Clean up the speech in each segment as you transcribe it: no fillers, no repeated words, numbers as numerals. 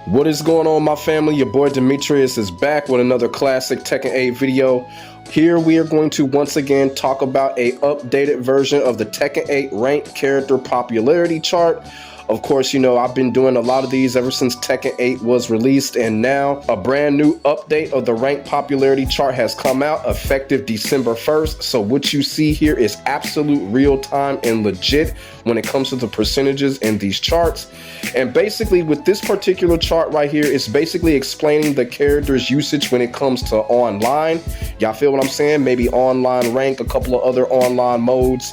What is going on, my family? Your boy Demetrius is back with another classic Tekken 8 video. Here we are going to once again talk about a updated version of the Tekken 8 ranked character popularity chart. Of course, you know, I've been doing a lot of these ever since Tekken 8 was released, and now a brand new update of the ranked popularity chart has come out effective December 1st. So what you see here is absolute real time and legit when it comes to the percentages in these charts. And basically with this particular chart right here, it's basically explaining the character's usage when it comes to online. Y'all feel what I'm saying? Maybe online rank, a couple of other online modes.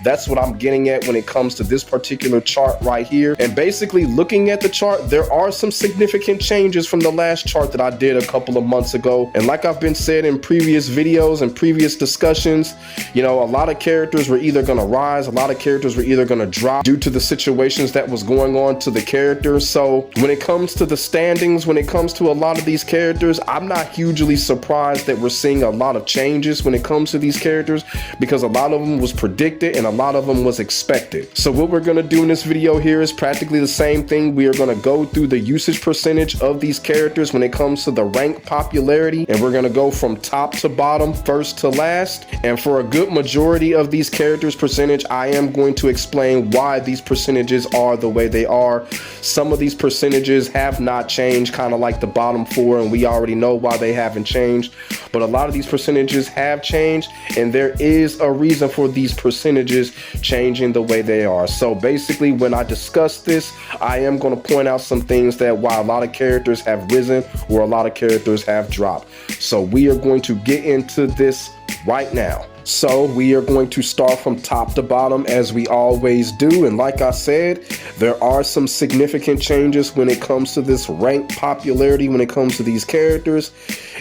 That's what I'm getting at when it comes to this particular chart right here. And basically looking at the chart, there are some significant changes from the last chart that I did a couple of months ago. And like I've been said in previous videos and previous discussions, you know, a lot of characters were either going to rise, a lot of characters were either going to drop due to the situations that was going on to the characters. So when it comes to the standings, when it comes to a lot of these characters, I'm not hugely surprised that we're seeing a lot of changes when it comes to these characters, because a lot of them was predicted and a lot of them was expected. So what we're going to do in this video here is practically the same thing. We are going to go through the usage percentage of these characters when it comes to the rank popularity, and we're going to go from top to bottom, first to last. And for a good majority of these characters percentage, I am going to explain why these percentages are the way they are. Some of these percentages have not changed, kind of like the bottom four, and we already know why they haven't changed. But a lot of these percentages have changed, and there is a reason for these percentages changing the way they are. So basically when I discuss this, I am going to point out some things that why a lot of characters have risen or a lot of characters have dropped. So we are going to get into this right now. So we are going to start from top to bottom as we always do. And like I said, there are some significant changes when it comes to this rank popularity, when it comes to these characters.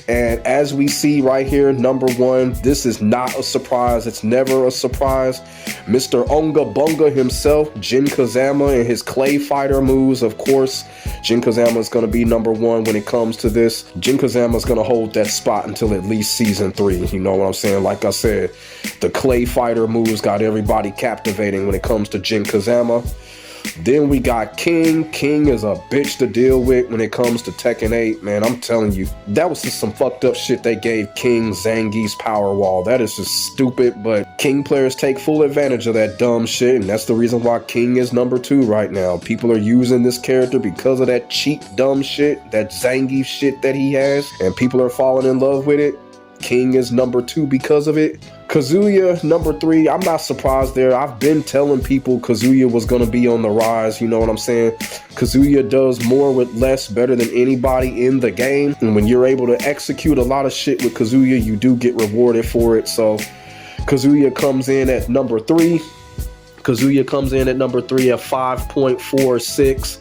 And as we see right here, number one, this is not a surprise. It's never a surprise. Mr. Onga Bunga himself, Jin Kazama, and his clay fighter moves. Of course, Jin Kazama is going to be number one when it comes to this. Jin Kazama is going to hold that spot until at least season 3. You know what I'm saying? Like I said, the clay fighter moves got everybody captivating when it comes to Jin Kazama. Then we got King. King is a bitch to deal with when it comes to Tekken 8, man. I'm telling you, that was just some fucked up shit they gave King Zangief's power wall. That is just stupid, but King players take full advantage of that dumb shit, and that's the reason why King is number 2 right now. People are using this character because of that cheap, dumb shit, that Zangief shit that he has, and people are falling in love with it. King is number 2 because of it. Kazuya, number 3, I'm not surprised there. I've been telling people Kazuya was going to be on the rise, you know what I'm saying? Kazuya does more with less better than anybody in the game. And when you're able to execute a lot of shit with Kazuya, you do get rewarded for it. So Kazuya comes in at number 3. Kazuya comes in at number 3 at 5.46.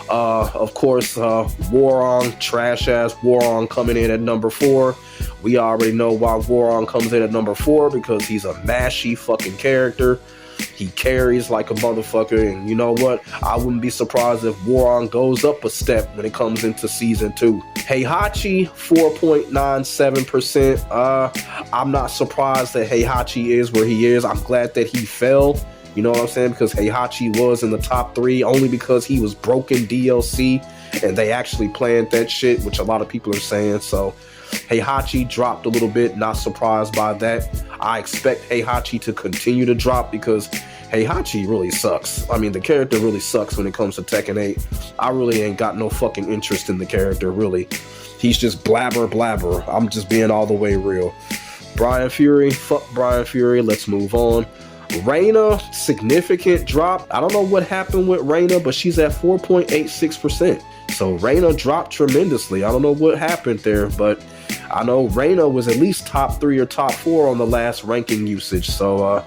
Of course, Warong, trash-ass Warong coming in at number 4. We already know why Warong comes in at number 4, because he's a mashy fucking character. He carries like a motherfucker, and you know what? I wouldn't be surprised if Warong goes up a step when it comes into season 2. Heihachi, 4.97%. I'm not surprised that Heihachi is where he is. I'm glad that he fell. You know what I'm saying? Because Heihachi was in the top 3 only because he was broken DLC, and they actually planned that shit, which a lot of people are saying. So Heihachi dropped a little bit, not surprised by that. I expect Heihachi to continue to drop because Heihachi really sucks. I mean, the character really sucks when it comes to Tekken 8. I really ain't got no fucking interest in the character, really. He's just blabber. I'm just being all the way real. Brian Fury, fuck Brian Fury, let's move on. Reina, significant drop. I don't know what happened with Reina, but she's at 4.86%. So Reina dropped tremendously. I don't know what happened there, but I know Reina was at least top 3 or top 4 on the last ranking usage. So I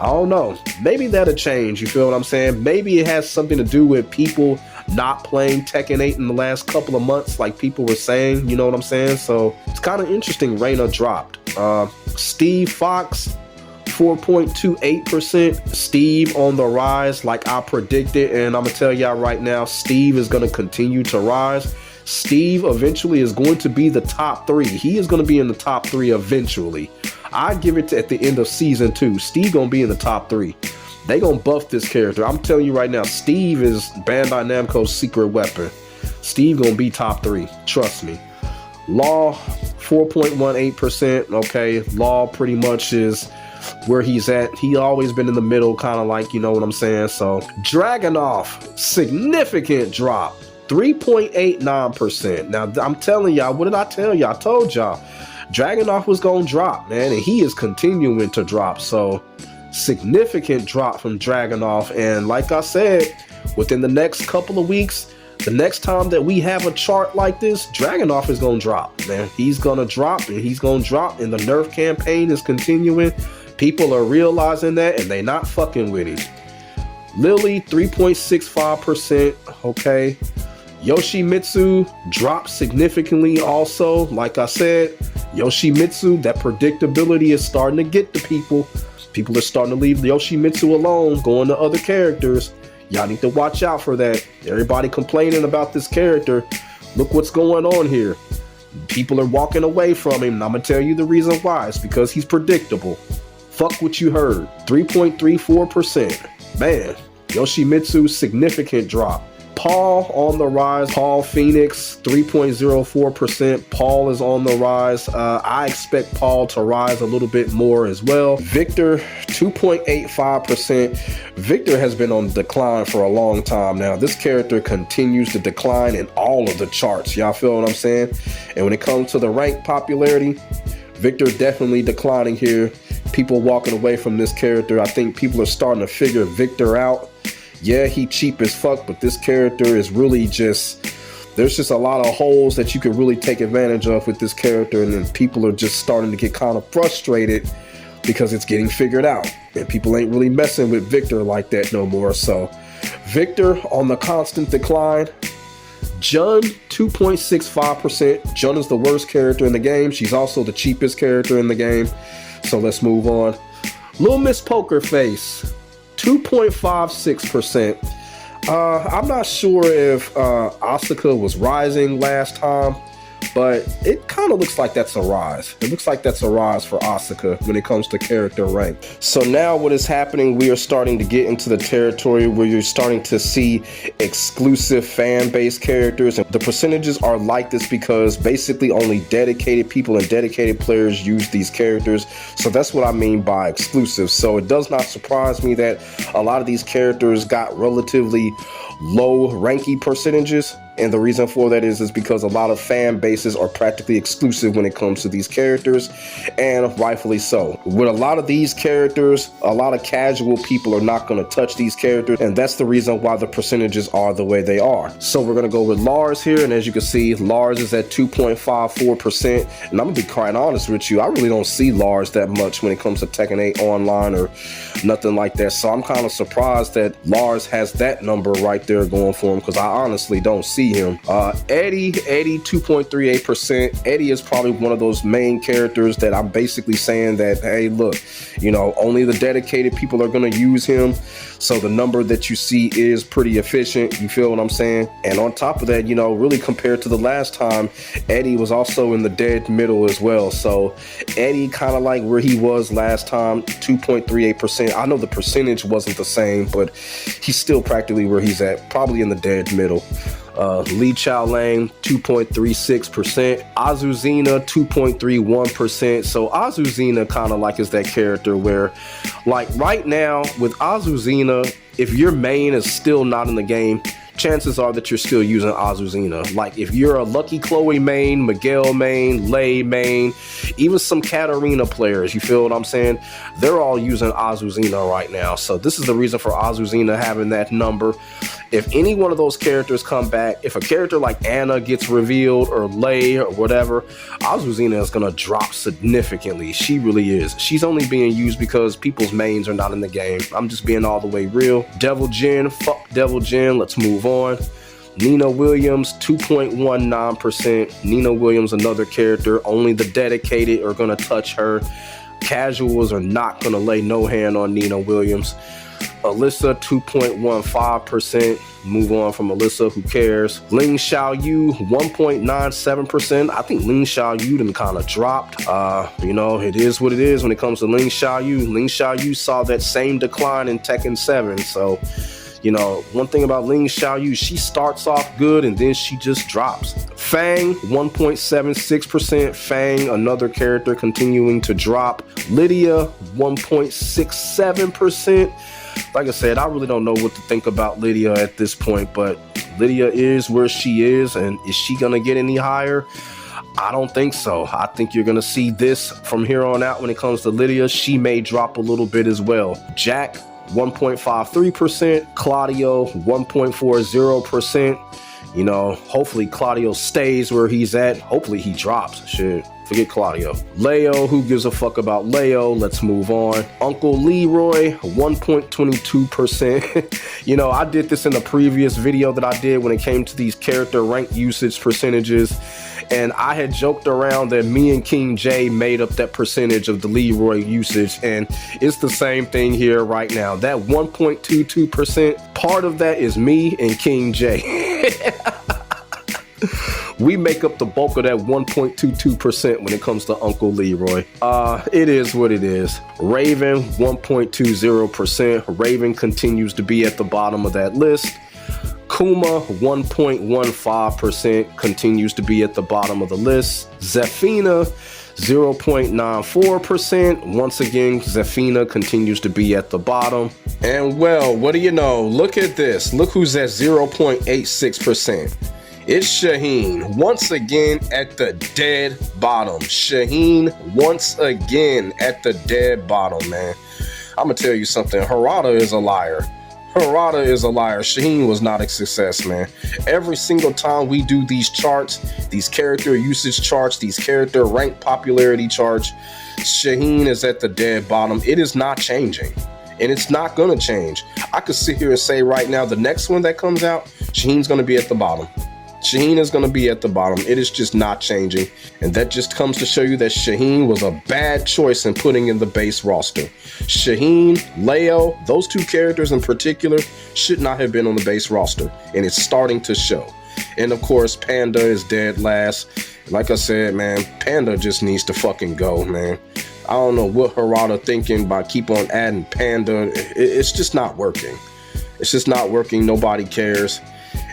don't know. Maybe that'll change. You feel what I'm saying? Maybe it has something to do with people not playing Tekken 8 in the last couple of months, like people were saying. You know what I'm saying? So it's kind of interesting. Reina dropped. Steve Fox, 4.28%. Steve on the rise like I predicted, and I'm gonna tell y'all right now, Steve is gonna continue to rise. Steve eventually is going to be the top 3. He is going to be in the top 3 eventually. I give it to at the end of season 2. Steve gonna be in the top 3. They gonna buff this character. I'm telling you right now, Steve is Bandai Namco's secret weapon. Steve gonna be top 3. Trust me. Law, 4.18%. Okay, Law pretty much is where he's at. He always been in the middle, kind of like, you know what I'm saying? So Dragunov, significant drop, 3.89%. Now I'm telling y'all, what did I tell y'all? I told y'all Dragunov was gonna drop, man, and he is continuing to drop. So significant drop from Dragunov. And like I said, within the next couple of weeks, the next time that we have a chart like this, Dragunov is gonna drop, man. He's gonna drop, and he's gonna drop, and the nerf campaign is continuing. People are realizing that, and they not fucking with it. Lily, 3.65%. Okay. Yoshimitsu dropped significantly also. Like I said, Yoshimitsu, that predictability is starting to get to people. People are starting to leave Yoshimitsu alone, going to other characters. Y'all need to watch out for that. Everybody complaining about this character. Look what's going on here. People are walking away from him, and I'm going to tell you the reason why. It's because he's predictable. Fuck what you heard. 3.34%. Man, Yoshimitsu, significant drop. Paul on the rise. Paul Phoenix, 3.04%. Paul is on the rise. I expect Paul to rise a little bit more as well. Victor, 2.85%. Victor has been on decline for a long time now. This character continues to decline in all of the charts. Y'all feel what I'm saying? And when it comes to the rank popularity, Victor definitely declining here. People walking away from this character. I think people are starting to figure Victor out. Yeah, he cheap as fuck, but this character is really just, there's just a lot of holes that you could really take advantage of with this character, and then people are just starting to get kind of frustrated because it's getting figured out, and people ain't really messing with Victor like that no more. So Victor on the constant decline. Jun, 2.65%. Jun is the worst character in the game. She's also the cheapest character in the game. So let's move on. Little Miss Poker Face, 2.56%. I'm not sure if Asuka was rising last time, but it kind of looks like that's a rise. It looks like that's a rise for Asuka when it comes to character rank. So now what is happening, we are starting to get into the territory where you're starting to see exclusive fan-based characters, and the percentages are like this because basically only dedicated people and dedicated players use these characters. So that's what I mean by exclusive. So it does not surprise me that a lot of these characters got relatively low ranking percentages, and the reason for that is because a lot of fan bases are practically exclusive when it comes to these characters, and rightfully so. With a lot of these characters, a lot of casual people are not going to touch these characters, and that's the reason why the percentages are the way they are. So we're going to go with Lars here, and as you can see, Lars is at 2.54%, and I'm going to be quite honest with you, I really don't see Lars that much when it comes to Tekken 8 online or nothing like that, so I'm kind of surprised that Lars has that number right there going for him, because I honestly don't see him. Eddie, 2.38%. Eddie is probably one of those main characters that I'm basically saying that, hey, look, you know, only the dedicated people are going to use him. So the number that you see is pretty efficient. You feel what I'm saying? And on top of that, you know, really compared to the last time, Eddie was also in the dead middle as well. So Eddie kind of like where he was last time, 2.38%. I know the percentage wasn't the same, but he's still practically where he's at, probably in the dead middle. Li Chao Lang, 2.36%. Azuzina, 2.31%. So Azuzina kind of like is that character where, like right now with Azuzina, if your main is still not in the game, chances are that you're still using Azuzina. Like if you're a Lucky Chloe main, Miguel main, Lei main, even some Katarina players, you feel what I'm saying? They're all using Azuzina right now. So this is the reason for Azuzina having that number. If any one of those characters come back, if a character like Anna gets revealed or Lei or whatever, Azuzina is going to drop significantly. She really is. She's only being used because people's mains are not in the game. I'm just being all the way real. Devil Jin, fuck Devil Jin. Let's move on. Nina Williams, 2.19%. Nina Williams, another character. Only the dedicated are going to touch her. Casuals are not going to lay no hand on Nina Williams. Alyssa, 2.15%. Move on from Alyssa, who cares? Ling Xiaoyu, 1.97%. I think Ling Xiaoyu done kind of dropped. You know, it is what it is when it comes to Ling Xiaoyu. Ling Xiaoyu saw that same decline in Tekken 7, so You know, one thing about Ling Xiaoyu, she starts off good and then she just drops. Fang, 1.76%. Fang, another character continuing to drop. Lydia, 1.67%. Like I said, I really don't know what to think about Lydia at this point, but Lydia is where she is, and is she gonna get any higher? I don't think so. I think you're gonna see this from here on out when it comes to Lydia. She may drop a little bit as well. Jack, 1.53%. Claudio, 1.40%. You know, hopefully Claudio stays where he's at. Hopefully he drops. Shit, forget Claudio. Leo, who gives a fuck about Leo? Let's move on. Uncle Leroy, 1.22%. You know, I did this in a previous video that I did when it came to these character rank usage percentages. And I had joked around that me and King J made up that percentage of the Leroy usage. And it's the same thing here right now. That 1.22%, part of that is me and King J. We make up the bulk of that 1.22% when it comes to Uncle Leroy. It is what it is. Raven, 1.20%. Raven continues to be at the bottom of that list. Kuma, 1.15%, continues to be at the bottom of the list. Zafina, 0.94%. Once again, Zafina continues to be at the bottom. And well, what do you know? Look at this. Look who's at 0.86%. It's Shaheen, once again at the dead bottom. Shaheen, once again at the dead bottom, man. I'm gonna tell you something. Harada is a liar. Harada is a liar. Shaheen was not a success, man. Every single time we do these charts, these character usage charts, these character rank popularity charts, Shaheen is at the dead bottom. It is not changing, and it's not gonna change. I could sit here and say right now, the next one that comes out, Shaheen's gonna be at the bottom. Shaheen is going to be at the bottom. It is just not changing. And that just comes to show you that Shaheen was a bad choice in putting in the base roster. Shaheen, Leo, those two characters in particular should not have been on the base roster. And it's starting to show. And of course, Panda is dead last. Like I said, man, Panda just needs to fucking go, man. I don't know what Harada thinking by keep on adding Panda. It's just not working. It's just not working. Nobody cares.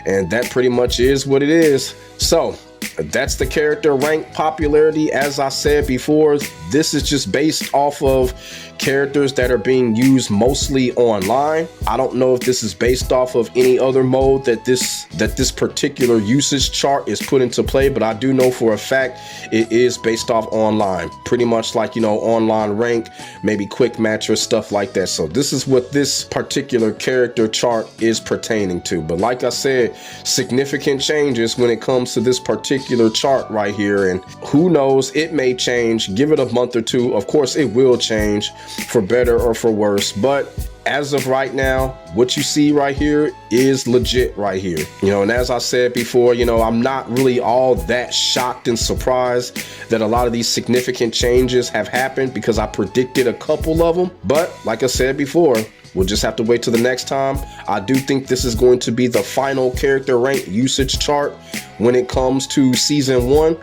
And that pretty much is what it is. So that's the character rank popularity. As I said before, this is just based off of characters that are being used mostly online. I don't know if this is based off of any other mode that this particular usage chart is put into play, but I do know for a fact it is based off online. Pretty much like, you know, online rank, maybe quick match or stuff like that. So this is what this particular character chart is pertaining to. But like I said, significant changes when it comes to this particular chart right here. And who knows, it may change. Give it a month or two. Of course, it will change for better or for worse. But as of right now, what you see right here is legit right here. You know, and as I said before, you know, I'm not really all that shocked and surprised that a lot of these significant changes have happened because I predicted a couple of them. But like I said before, we'll just have to wait till the next time. I do think this is going to be the final character rank usage chart when it comes to season 1.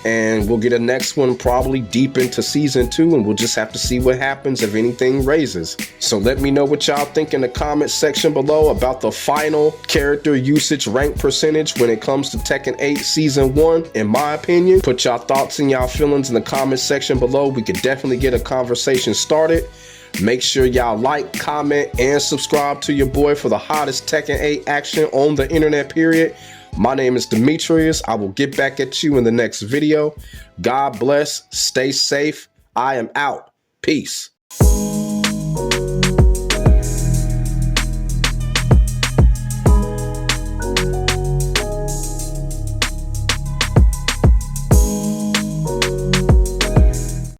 And we'll get a next one probably deep into season 2, and we'll just have to see what happens if anything raises. So let me know what y'all think in the comment section below about the final character usage rank percentage when it comes to Tekken 8 season 1. In my opinion, put y'all thoughts and y'all feelings in the comment section below. We could definitely get a conversation started. Make sure y'all like, comment, and subscribe to your boy for the hottest Tekken 8 action on the internet, period. My name is Demetrius. I will get back at you in the next video. God bless. Stay safe. I am out. Peace.